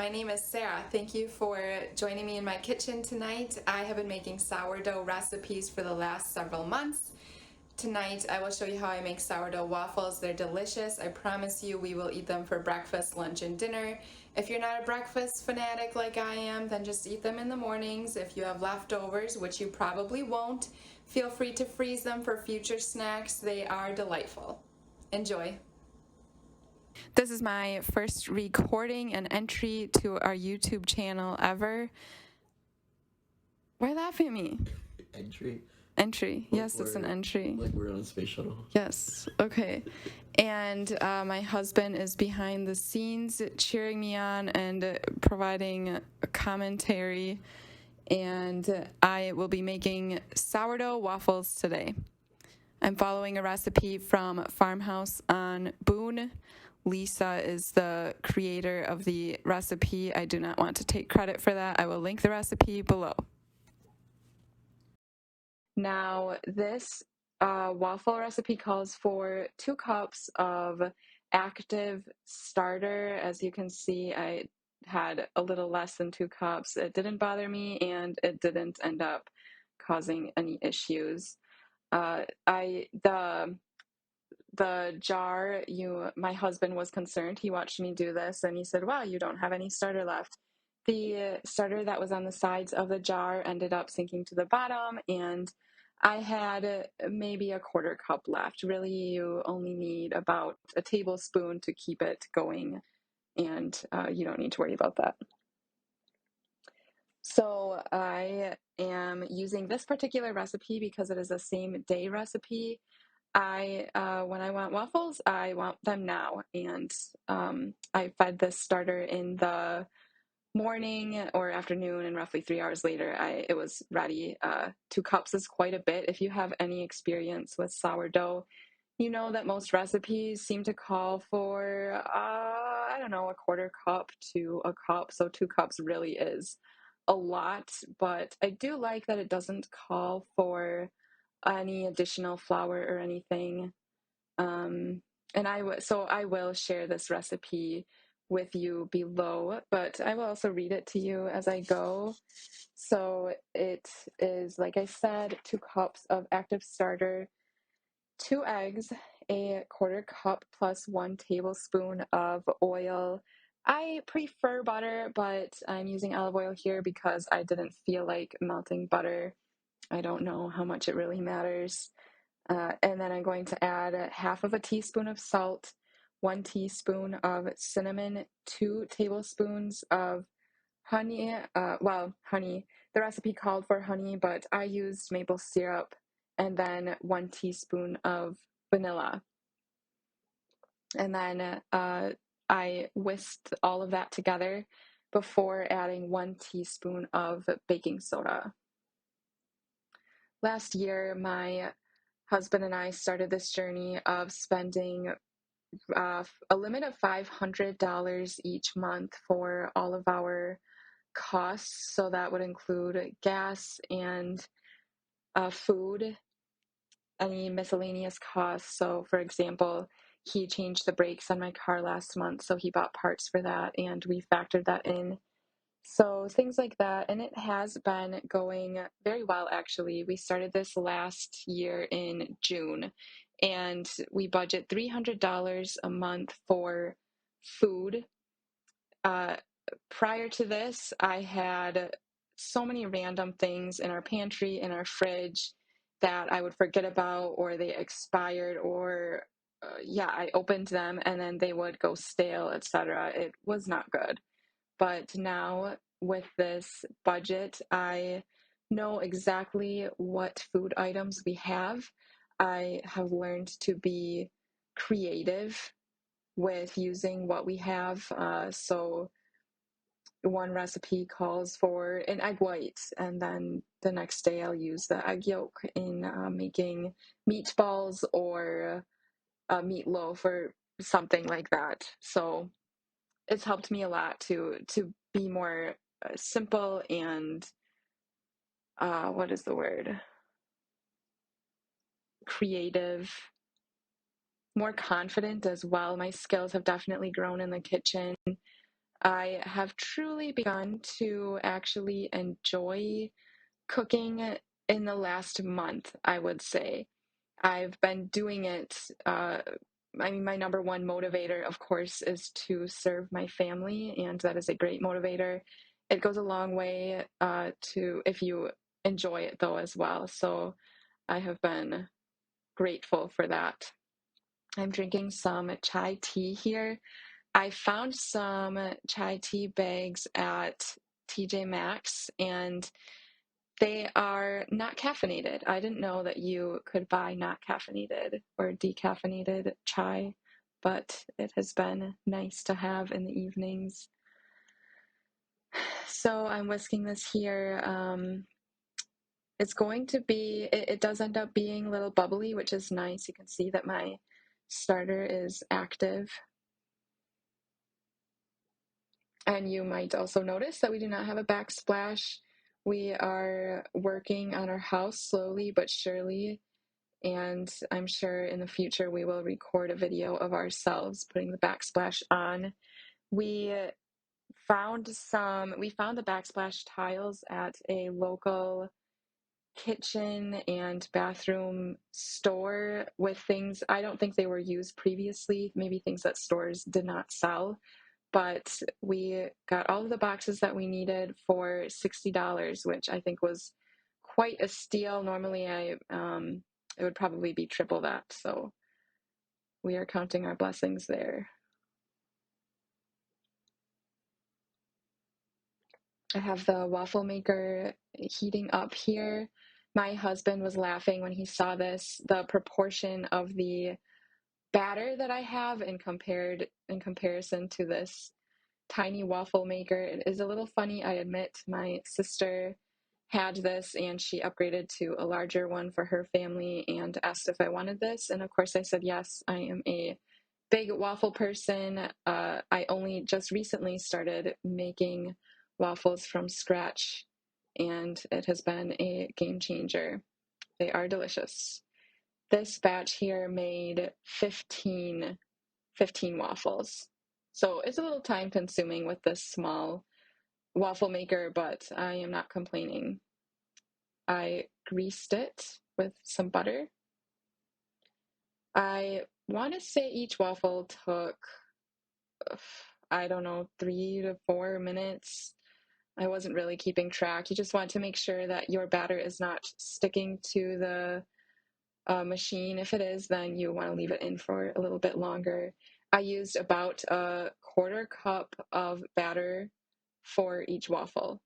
my name is Sarah. Thank you for joining me in my kitchen tonight. I have been making sourdough recipes for the last several months. Tonight I will show you how I make sourdough waffles. They're delicious. I promise you we will eat them for breakfast, lunch, and dinner. If you're not a breakfast fanatic like I am, then just eat them in the mornings. If you have leftovers, which you probably won't, feel free to freeze them for future snacks. They are delightful. Enjoy. This is my first recording and entry to our YouTube channel ever. Why laugh at me? Entry. Yes, it's an entry. Like we're on a space shuttle. Yes, okay. And my husband is behind the scenes cheering me on and providing a commentary. And I will be making sourdough waffles today. I'm following a recipe from Farmhouse on Boone. Lisa is the creator of the recipe. I do not want to take credit for that. I will link the recipe below. Now, this waffle recipe calls for 2 cups of active starter. As you can see, I had a little less than 2 cups. It didn't bother me, and it didn't end up causing any issues. The jar, my husband was concerned. He watched me do this and he said, wow, you don't have any starter left. The starter that was on the sides of the jar ended up sinking to the bottom, and I had maybe a 1/4 cup left. Really, you only need about a tablespoon to keep it going, and you don't need to worry about that. So I am using this particular recipe because it is a same day recipe. When I want waffles, I want them now, and I fed this starter in the morning or afternoon, and roughly 3 hours later, it was ready. 2 cups is quite a bit. If you have any experience with sourdough, you know that most recipes seem to call for, I don't know, a 1/4 cup to a cup, so 2 cups really is a lot, but I do like that it doesn't call for any additional flour or anything. And I will share this recipe with you below, but I will also read it to you as I go. So it is, like I said, 2 cups of active starter, 2 eggs, a 1/4 cup plus 1 tablespoon of oil. I prefer butter, but I'm using olive oil here because I didn't feel like melting butter. I don't know how much it really matters. And then I'm going to add 1/2 teaspoon of salt, 1 teaspoon of cinnamon, 2 tablespoons of honey. Honey. The recipe called for honey, but I used maple syrup, and then 1 teaspoon of vanilla. And then I whisked all of that together before adding 1 teaspoon of baking soda. Last year, my husband and I started this journey of spending a limit of $500 each month for all of our costs. So that would include gas and food, any miscellaneous costs. So, for example, he changed the brakes on my car last month, so he bought parts for that, and we factored that in. So things like that, and it has been going very well, actually. We started this last year in June, and we budget $300 a month for food. Prior to this, I had so many random things in our pantry, in our fridge, that I would forget about, or they expired, or I opened them and then they would go stale, etc. It was not good. But now with this budget, I know exactly what food items we have. I have learned to be creative with using what we have. So one recipe calls for an egg white, and then the next day I'll use the egg yolk in making meatballs or a meatloaf or something like that. So it's helped me a lot to be more simple and what is the word? Creative, more confident as well. My skills have definitely grown in the kitchen. I have truly begun to actually enjoy cooking in the last month, I would say. I've been doing it. I mean, my number one motivator, of course, is to serve my family, and that is a great motivator. It goes a long way to if you enjoy it, though, as well. So I have been grateful for that. I'm drinking some chai tea here. I found some chai tea bags at TJ Maxx, and they are not caffeinated. I didn't know that you could buy not caffeinated or decaffeinated chai, but it has been nice to have in the evenings. So I'm whisking this here. It's going to be, it does end up being a little bubbly, which is nice. You can see that my starter is active. And you might also notice that we do not have a backsplash. We are working on our house slowly but surely. And I'm sure in the future we will record a video of ourselves putting the backsplash on. We found the backsplash tiles at a local kitchen and bathroom store with things I don't think they were used previously, maybe things that stores did not sell. But we got all of the boxes that we needed for $60, which I think was quite a steal. Normally, it would probably be triple that. So we are counting our blessings there. I have the waffle maker heating up here. My husband was laughing when he saw this, the proportion of the batter that I have in comparison to this tiny waffle maker. It is a little funny, I admit. My sister had this and she upgraded to a larger one for her family and asked if I wanted this. And of course, I said yes. I am a big waffle person. I only just recently started making waffles from scratch, and it has been a game changer. They are delicious. This batch here made 15 waffles. So it's a little time consuming with this small waffle maker, but I am not complaining. I greased it with some butter. I want to say each waffle took, I don't know, 3 to 4 minutes. I wasn't really keeping track. You just want to make sure that your batter is not sticking to the machine. If it is, then you want to leave it in for a little bit longer. I used about a quarter cup of batter for each waffle.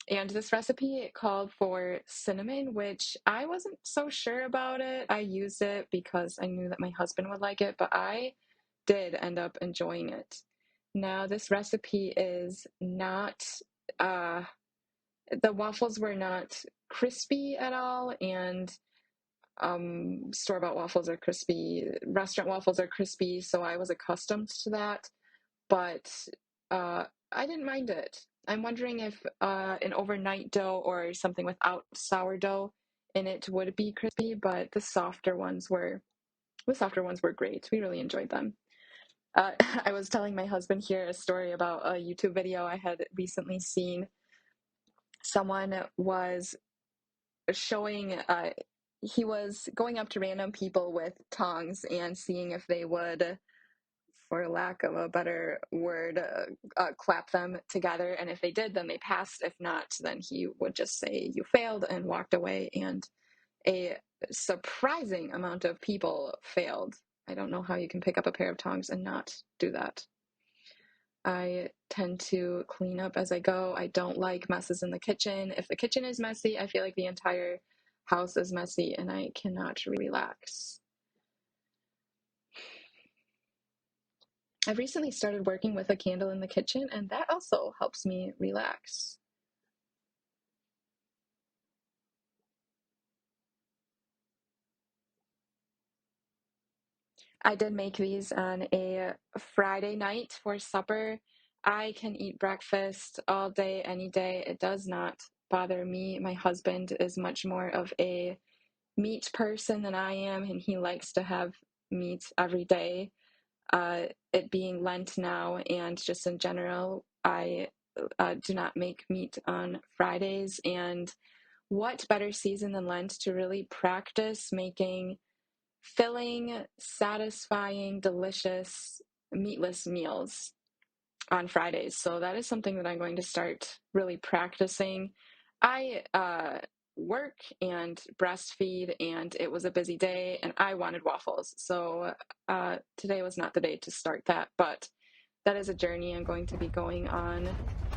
And this recipe called for cinnamon, which I wasn't so sure about it. I used it because I knew that my husband would like it, but I did end up enjoying it. Now, this recipe is not, the waffles were not crispy at all, and store-bought waffles are crispy, restaurant waffles are crispy, so I was accustomed to that, but I didn't mind it. I'm wondering if an overnight dough or something without sourdough in it would be crispy, but the softer ones were great. We really enjoyed them. I was telling my husband here a story about a YouTube video I had recently seen. Someone was showing, he was going up to random people with tongs and seeing if they would, for lack of a better word, clap them together. And if they did, then they passed. If not, then he would just say, "You failed," and walked away. And a surprising amount of people failed. I don't know how you can pick up a pair of tongs and not do that. I tend to clean up as I go. I don't like messes in the kitchen. If the kitchen is messy, I feel like the entire house is messy and I cannot relax. I've recently started working with a candle in the kitchen, and that also helps me relax. I did make these on a Friday night for supper. I can eat breakfast all day, any day. It does not bother me. My husband is much more of a meat person than I am, and he likes to have meat every day. it being Lent now, and just in general, I do not make meat on Fridays. And what better season than Lent to really practice making filling, satisfying, delicious, meatless meals on Fridays. So that is something that I'm going to start really practicing. I work and breastfeed, and it was a busy day, and I wanted waffles. So today was not the day to start that, but that is a journey I'm going to be going on.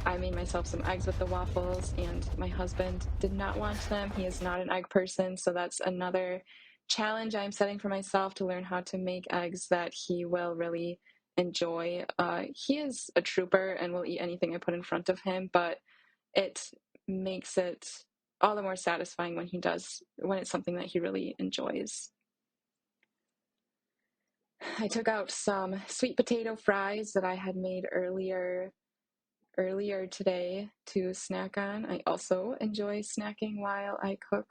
I made myself some eggs with the waffles, and my husband did not want them. He is not an egg person, so that's another challenge I'm setting for myself, to learn how to make eggs that he will really enjoy. He is a trooper and will eat anything I put in front of him, but it makes it all the more satisfying when when it's something that he really enjoys. I took out some sweet potato fries that I had made earlier today to snack on. I also enjoy snacking while I cook.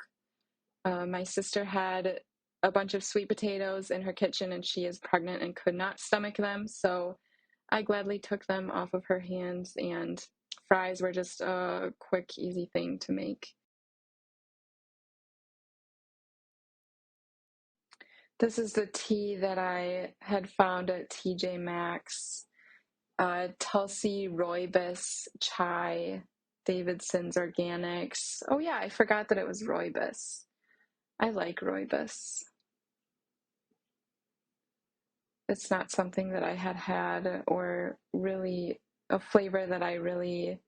My sister had a bunch of sweet potatoes in her kitchen, and she is pregnant and could not stomach them, so I gladly took them off of her hands, and fries were just a quick, easy thing to make. This is the tea that I had found at TJ Maxx. Tulsi Rooibos Chai, Davidson's Organics. Oh yeah, I forgot that it was Rooibos. I like Rooibos. It's not something that I had or really a flavor that I really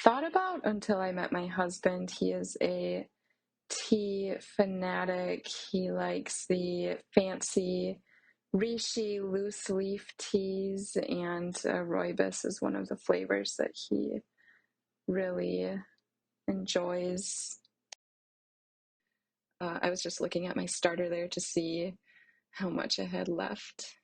thought about until I met my husband. He is a tea fanatic. He likes the fancy reishi loose leaf teas, and Rooibos is one of the flavors that he really enjoys. I was just looking at my starter there to see how much I had left.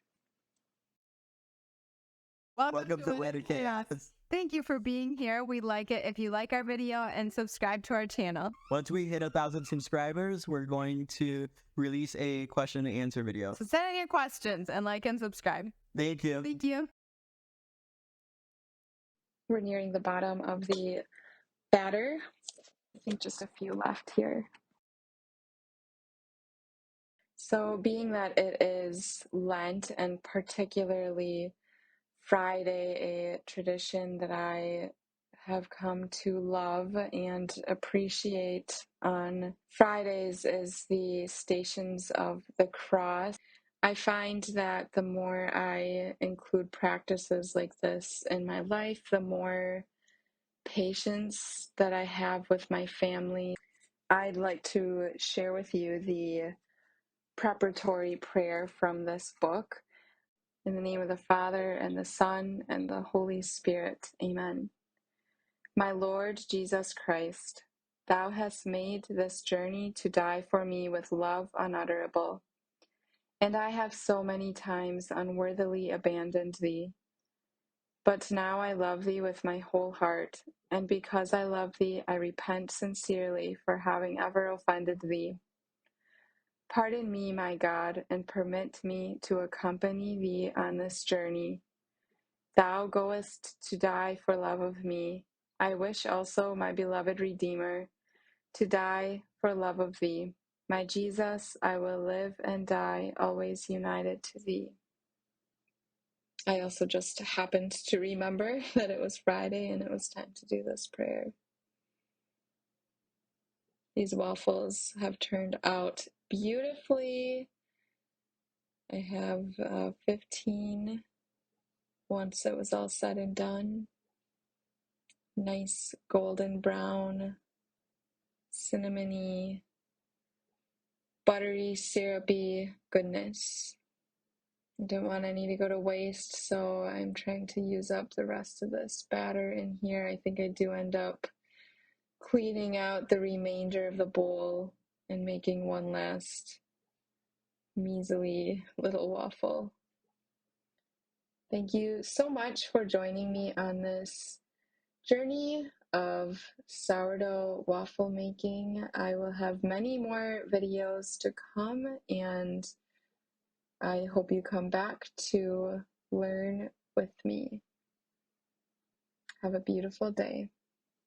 Welcome to Lenten Chaos. Thank you for being here. We like it if you like our video and subscribe to our channel. Once we hit 1,000 subscribers, we're going to release a question and answer video. So send in your questions and like and subscribe. Thank you. Thank you. We're nearing the bottom of the batter. I think just a few left here. So being that it is Lent, and particularly Friday, a tradition that I have come to love and appreciate on Fridays is the Stations of the Cross. I find that the more I include practices like this in my life, the more patience that I have with my family. I'd like to share with you the preparatory prayer from this book. In the name of the Father, and the Son, and the Holy Spirit. Amen. My Lord Jesus Christ, thou hast made this journey to die for me with love unutterable, and I have so many times unworthily abandoned thee. But now I love thee with my whole heart, and because I love thee, I repent sincerely for having ever offended thee. Pardon me, my God, and permit me to accompany thee on this journey. Thou goest to die for love of me. I wish also, my beloved Redeemer, to die for love of thee. My Jesus, I will live and die always united to thee. I also just happened to remember that it was Friday and it was time to do this prayer. These waffles have turned out beautifully. I have 15 once it was all said and done. Nice golden brown, cinnamony, buttery, syrupy goodness. I don't want any to go to waste, so I'm trying to use up the rest of this batter in here. I think I do end up cleaning out the remainder of the bowl and making one last measly little waffle. Thank you so much for joining me on this journey of sourdough waffle making. I will have many more videos to come, and I hope you come back to learn with me. Have a beautiful day.